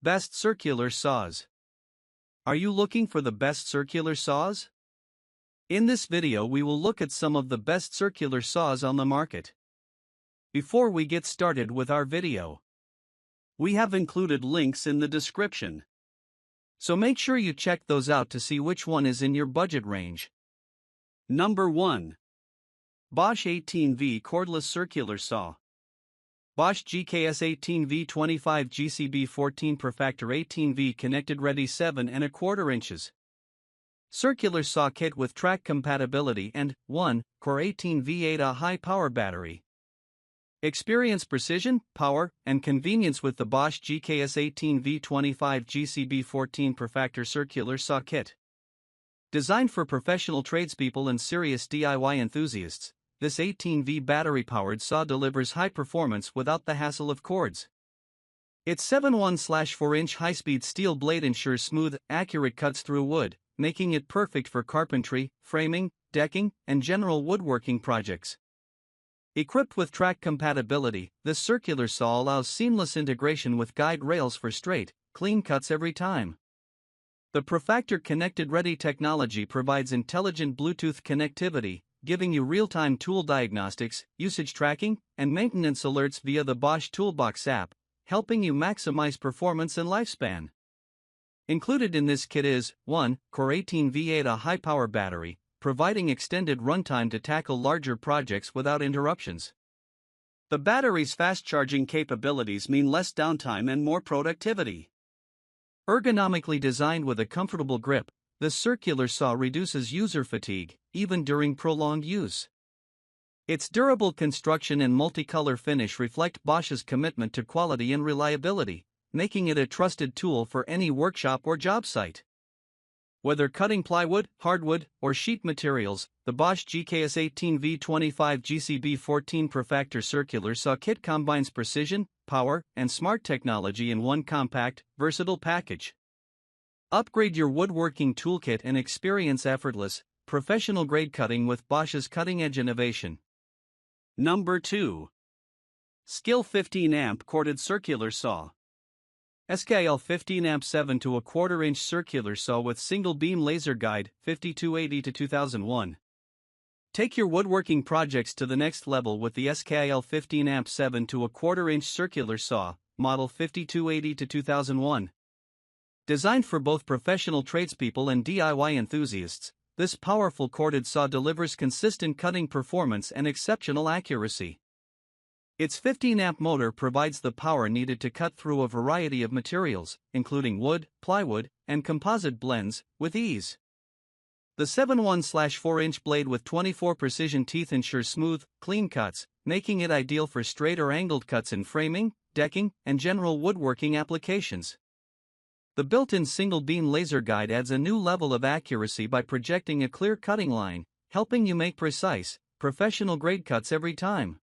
Best circular saws. Are you looking for the best circular saws? In this video we will look at some of the best circular saws on the market. Before we get started with our video, we have included links in the description. So make sure you check those out to see which one is in your budget range. Number 1. Bosch 18V Cordless Circular Saw. Bosch GKS 18V 25 GCB 14 Perfactor 18V Connected Ready 7¼ inches. Circular saw kit with track compatibility and 1 core 18V a high power battery. Experience precision, power, and convenience with the Bosch GKS 18V 25 GCB 14 Perfactor Circular Saw Kit. Designed for professional tradespeople and serious DIY enthusiasts, this 18V battery-powered saw delivers high performance without the hassle of cords. Its 7.1/4-inch high-speed steel blade ensures smooth, accurate cuts through wood, making it perfect for carpentry, framing, decking, and general woodworking projects. Equipped with track compatibility, this circular saw allows seamless integration with guide rails for straight, clean cuts every time. The Perfactor Connected Ready technology provides intelligent Bluetooth connectivity, giving you real-time tool diagnostics, usage tracking, and maintenance alerts via the Bosch Toolbox app, helping you maximize performance and lifespan. Included in this kit is 1 core 18V a high-power battery, providing extended runtime to tackle larger projects without interruptions. The battery's fast-charging capabilities mean less downtime and more productivity. Ergonomically designed with a comfortable grip, the circular saw reduces user fatigue, even during prolonged use. Its durable construction and multicolor finish reflect Bosch's commitment to quality and reliability, making it a trusted tool for any workshop or job site. Whether cutting plywood, hardwood, or sheet materials, the Bosch GKS 18V 25 GCB 14 Perfactor Circular Saw Kit combines precision, power, and smart technology in one compact, versatile package. Upgrade your woodworking toolkit and experience effortless, professional-grade cutting with Bosch's cutting-edge innovation. Number 2. Skil 15-amp Corded Circular Saw. Skil 15-amp 7¼ inch circular saw with single-beam laser guide, 5280-2001. Take your woodworking projects to the next level with the Skil 15-amp 7¼ inch circular saw, model 5280-2001. Designed for both professional tradespeople and DIY enthusiasts, this powerful corded saw delivers consistent cutting performance and exceptional accuracy. Its 15-amp motor provides the power needed to cut through a variety of materials, including wood, plywood, and composite blends, with ease. The 7.1/4-inch blade with 24 precision teeth ensures smooth, clean cuts, making it ideal for straight or angled cuts in framing, decking, and general woodworking applications. The built-in single-beam laser guide adds a new level of accuracy by projecting a clear cutting line, helping you make precise, professional-grade cuts every time.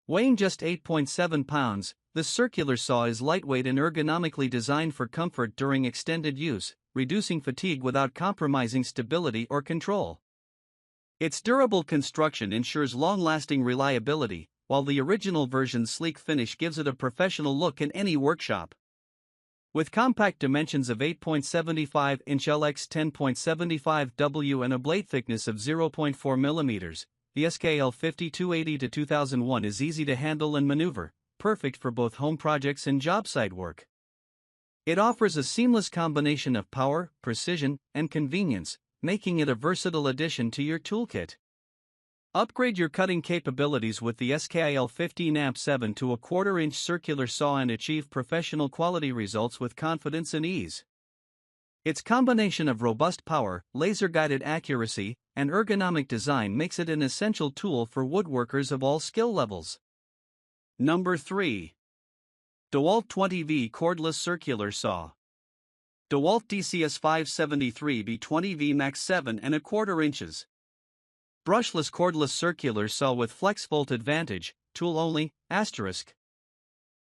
Weighing just 8.7 pounds, this circular saw is lightweight and ergonomically designed for comfort during extended use, reducing fatigue without compromising stability or control. Its durable construction ensures long-lasting reliability, while the original version's sleek finish gives it a professional look in any workshop. With compact dimensions of 8.75 inch x 10.75 w and a blade thickness of 0.4 mm, the Skil 5280-2001 is easy to handle and maneuver, perfect for both home projects and job site work. It offers a seamless combination of power, precision, and convenience, making it a versatile addition to your toolkit. Upgrade your cutting capabilities with the Skil 15-amp 7¼ inch circular saw and achieve professional quality results with confidence and ease. Its combination of robust power, laser-guided accuracy, and ergonomic design makes it an essential tool for woodworkers of all skill levels. Number 3. DeWalt 20V Cordless Circular Saw. DeWalt DCS 573B 20V Max 7¼ inches. Brushless cordless circular saw with flex volt advantage, tool only, asterisk.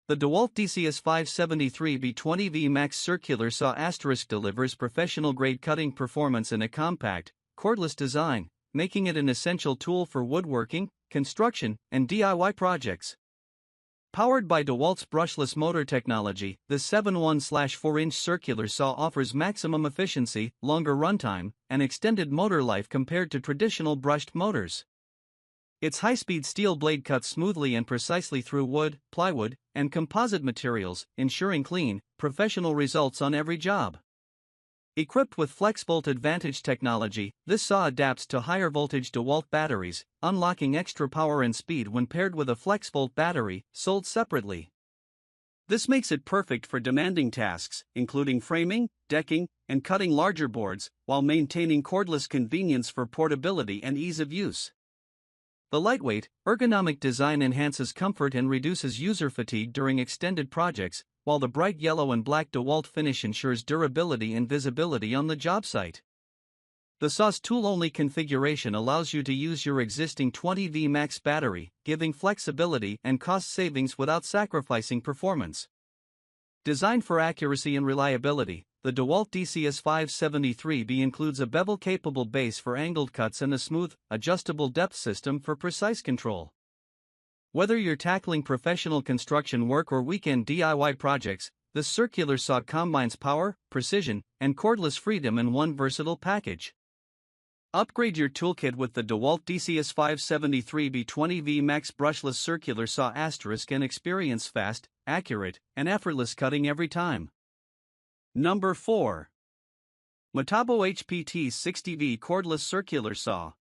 The DeWalt DCS 573B 20V Max circular saw asterisk delivers professional-grade cutting performance in a compact, cordless design, making it an essential tool for woodworking, construction, and DIY projects. Powered by DeWalt's brushless motor technology, this 7.1/4-inch circular saw offers maximum efficiency, longer runtime, and extended motor life compared to traditional brushed motors. Its high-speed steel blade cuts smoothly and precisely through wood, plywood, and composite materials, ensuring clean, professional results on every job. Equipped with FlexVolt Advantage technology, this saw adapts to higher voltage DeWalt batteries, unlocking extra power and speed when paired with a FlexVolt battery, sold separately. This makes it perfect for demanding tasks, including framing, decking, and cutting larger boards, while maintaining cordless convenience for portability and ease of use. The lightweight, ergonomic design enhances comfort and reduces user fatigue during extended projects, while the bright yellow and black DeWalt finish ensures durability and visibility on the job site. The saw's tool-only configuration allows you to use your existing 20V max battery, giving flexibility and cost savings without sacrificing performance. Designed for accuracy and reliability, the DeWalt DCS573B includes a bevel-capable base for angled cuts and a smooth, adjustable depth system for precise control. Whether you're tackling professional construction work or weekend DIY projects, this circular saw combines power, precision, and cordless freedom in one versatile package. Upgrade your toolkit with the DeWalt DCS573B 20V Max brushless circular saw * and experience fast, accurate, and effortless cutting every time. Number 4. Metabo-HPT 60V cordless circular saw.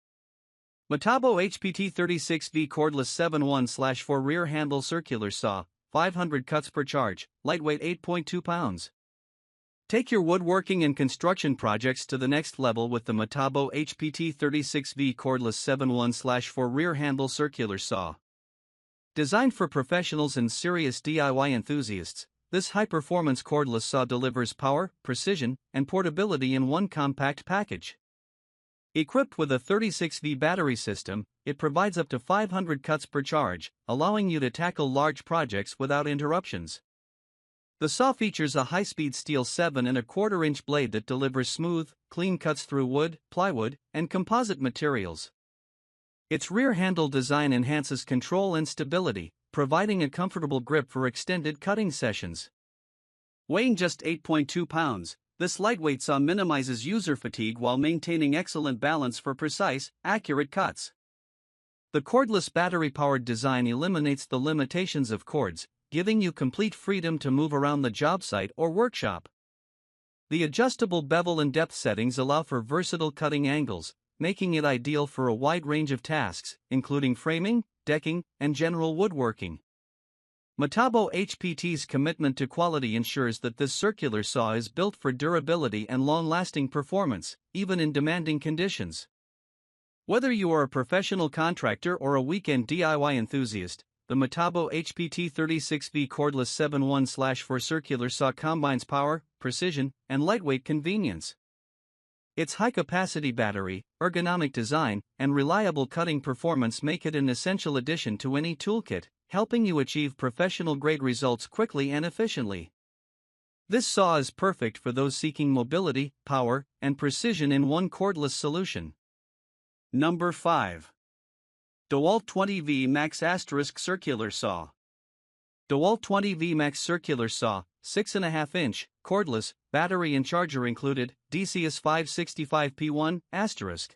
Metabo-HPT 36V cordless 7.1/4 rear handle circular saw, 500 cuts per charge, lightweight 8.2 pounds. Take your woodworking and construction projects to the next level with the Metabo-HPT 36V cordless 7.1/4 rear handle circular saw. Designed for professionals and serious DIY enthusiasts, this high-performance cordless saw delivers power, precision, and portability in one compact package. Equipped with a 36V battery system, it provides up to 500 cuts per charge, allowing you to tackle large projects without interruptions. The saw features a high-speed steel 7.25-inch blade that delivers smooth, clean cuts through wood, plywood, and composite materials. Its rear handle design enhances control and stability, providing a comfortable grip for extended cutting sessions. Weighing just 8.2 pounds, this lightweight saw minimizes user fatigue while maintaining excellent balance for precise, accurate cuts. The cordless battery-powered design eliminates the limitations of cords, giving you complete freedom to move around the job site or workshop. The adjustable bevel and depth settings allow for versatile cutting angles, making it ideal for a wide range of tasks, including framing, decking, and general woodworking. Metabo-HPT's commitment to quality ensures that this circular saw is built for durability and long-lasting performance, even in demanding conditions. Whether you are a professional contractor or a weekend DIY enthusiast, the Metabo-HPT 36V cordless 7.1/4 circular saw combines power, precision, and lightweight convenience. Its high-capacity battery, ergonomic design, and reliable cutting performance make it an essential addition to any toolkit, helping you achieve professional-grade results quickly and efficiently. This saw is perfect for those seeking mobility, power, and precision in one cordless solution. Number 5. DeWalt 20V Max * circular saw. DeWalt 20V Max circular saw, 6.5-inch, cordless, battery and charger included, DCS565P1 *.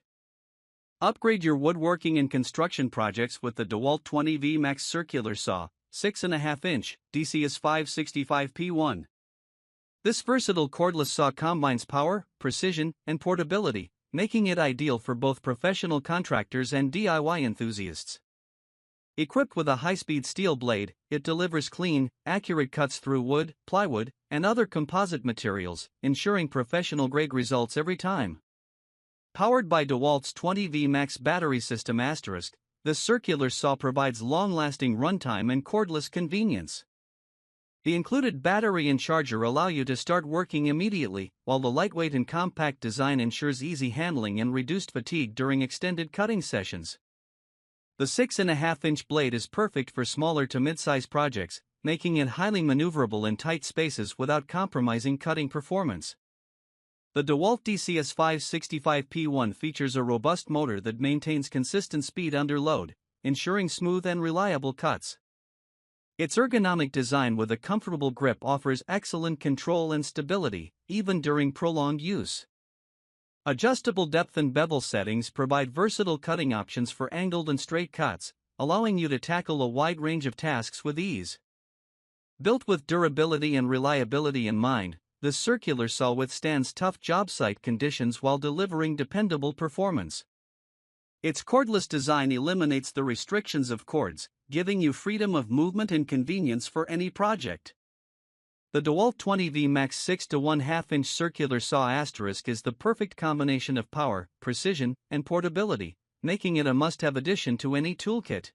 Upgrade your woodworking and construction projects with the DeWalt 20V Max circular saw, 6.5-inch, DCS565P1. This versatile cordless saw combines power, precision, and portability, making it ideal for both professional contractors and DIY enthusiasts. Equipped with a high-speed steel blade, it delivers clean, accurate cuts through wood, plywood, and other composite materials, ensuring professional-grade results every time. Powered by DeWalt's 20V Max battery system *, this circular saw provides long-lasting runtime and cordless convenience. The included battery and charger allow you to start working immediately, while the lightweight and compact design ensures easy handling and reduced fatigue during extended cutting sessions. The 6.5-inch blade is perfect for smaller to mid-size projects, making it highly maneuverable in tight spaces without compromising cutting performance. The DeWalt DCS565P1 features a robust motor that maintains consistent speed under load, ensuring smooth and reliable cuts. Its ergonomic design with a comfortable grip offers excellent control and stability, even during prolonged use. Adjustable depth and bevel settings provide versatile cutting options for angled and straight cuts, allowing you to tackle a wide range of tasks with ease. Built with durability and reliability in mind, the circular saw withstands tough job site conditions while delivering dependable performance. Its cordless design eliminates the restrictions of cords, giving you freedom of movement and convenience for any project. The DeWalt 20V Max 6 to 1/2 inch circular saw asterisk is the perfect combination of power, precision, and portability, making it a must-have addition to any toolkit.